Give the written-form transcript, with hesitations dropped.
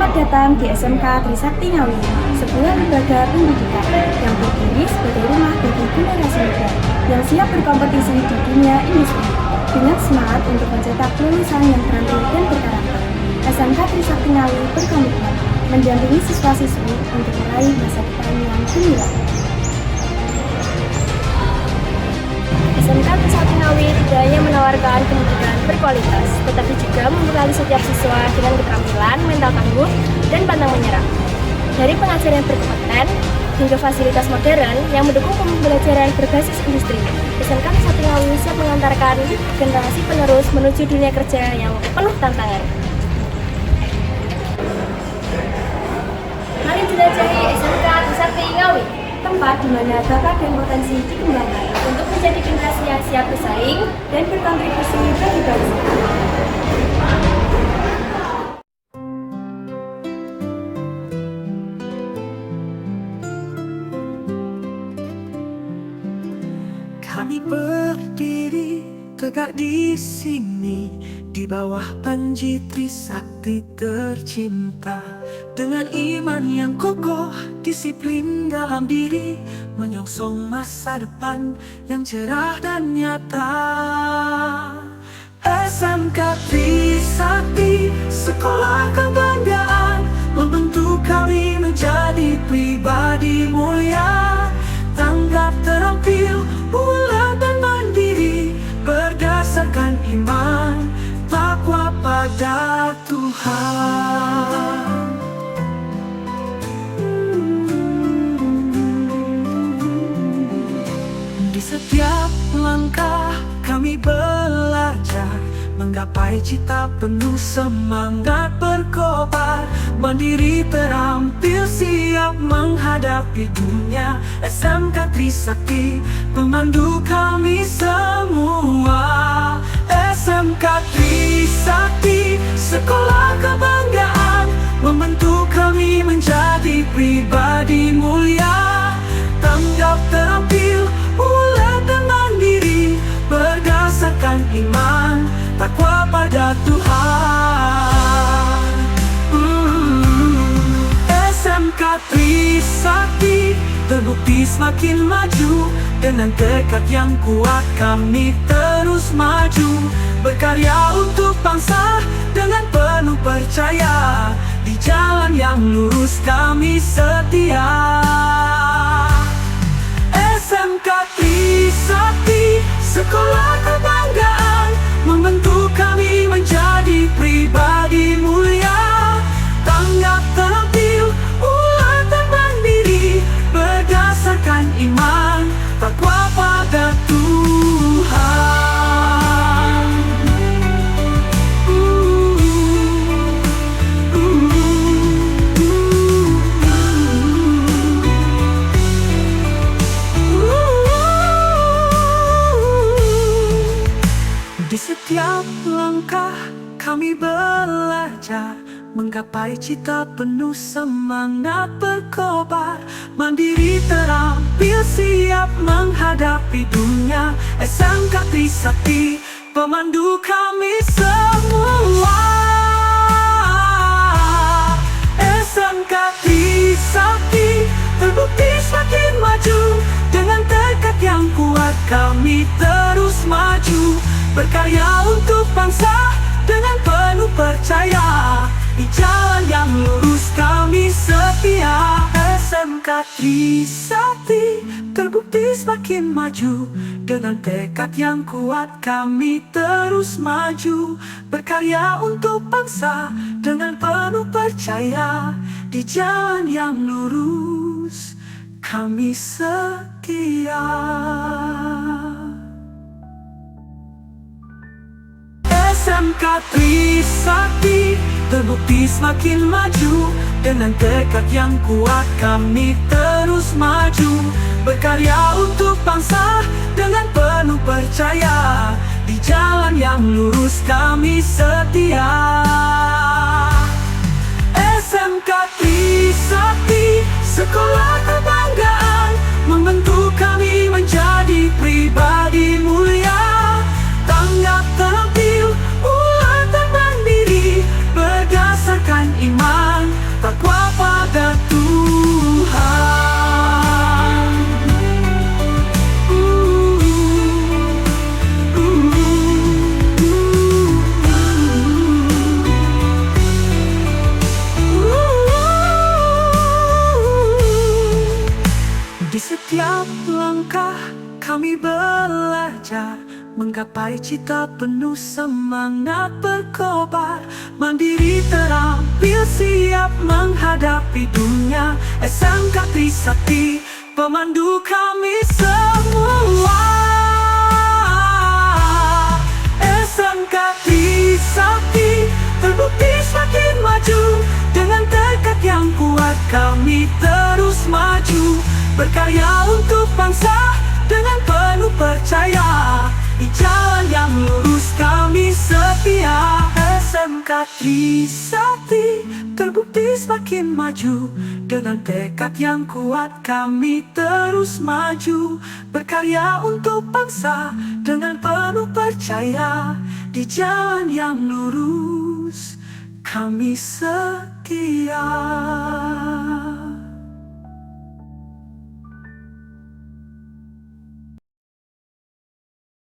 Selamat datang di SMK Trisakti Ngawi, sebuah lembaga pendidikan yang berdiri sebagai rumah bagi generasi muda yang siap berkompetisi di dunia industri dengan semangat untuk mencetak lulusan yang terampil dan berkarakter. SMK Trisakti Ngawi berkomitmen mendampingi siswa-siswi untuk meraih masa depan yang gemilang. SMK Trisakti Ngawi tidak hanya menawarkan pendidikan berkualitas, tetapi juga membekali setiap siswa dengan keterampilan, mental tangguh, dan pantang menyerah. Dari pengajaran berkompeten hingga fasilitas modern yang mendukung pembelajaran berbasis industri, SMK Trisakti Ngawi siap mengantarkan generasi penerus menuju dunia kerja yang penuh tantangan. Mari jelajahi SMK Trisakti Ngawi, tempat di mana bakat dan potensi dikembangkan untuk menjadi generasi yang siap bersaing dan berkontribusi bagi bangsa. Kami berdiri tegak di sini di bawah panji Trisakti tercinta, dengan iman yang kokoh, disiplin dalam diri, menyongsong masa depan yang cerah dan nyata. SMK Trisakti, sekolah kebanggaan, membentuk kami menjadi pribadi mulia, tanggap terampil, bulat dan mandiri, berdasarkan iman, takwa pada Tuhan. Di setiap langkah kami belajar, menggapai cita penuh semangat berkobar, mandiri terampil siap menghadapi dunia. SMK Trisakti pemandu kami semua. SMK Trisakti, sekolah kebanggaan, membentuk kami menjadi pribadi mulia, tanggap terampil, bulat dan mandiri, berdasarkan iman, takwa pada Tuhan. SMK Trisakti terbukti semakin maju, dengan tekad yang kuat kami terus maju, berkarya untuk bangsa dengan penuh percaya, di jalan yang lurus kami setia. SMK Trisakti, sekolah kebanggaan, membentuk kami menjadi pribadi mulia, tanggap terampil, bulat dan mandiri, berdasarkan iman, takwa pada Tuhan. Di setiap langkah kami belajar, menggapai cita penuh semangat berkobar, mandiri terampil siap menghadapi dunia. SMK Trisakti pemandu kami semua. SMK Trisakti terbukti semakin maju, dengan tekad yang kuat kami terus maju, berkarya untuk bangsa dengan penuh percaya, di jalan yang lurus kami setia. SMK Trisakti terbukti semakin maju, dengan tekad yang kuat kami terus maju, berkarya untuk bangsa dengan penuh percaya, di jalan yang lurus kami setia. SMK Trisakti terbukti semakin maju, dengan tekad yang kuat kami terus maju, berkarya untuk bangsa dengan penuh percaya, di jalan yang lurus kami setia. SMK Trisakti, sekolah kebanggaan, membentuk kami menjadi pribadi mulia, tanggap terampil, bulat dan mandiri, berdasarkan iman, kami belajar menggapai cita penuh semangat berkobar, mandiri terampil siap menghadapi dunia. SMK Trisakti pemandu kami semua. SMK Trisakti terbukti semakin maju. Dengan tekad yang kuat kami terus maju, berkarya untuk bangsa dengan penuh percaya. Di jalan yang lurus kami setia. SMK Trisakti terbukti semakin maju. Dengan tekad yang kuat kami terus maju, berkarya untuk bangsa dengan penuh percaya. Di jalan yang lurus kami setia.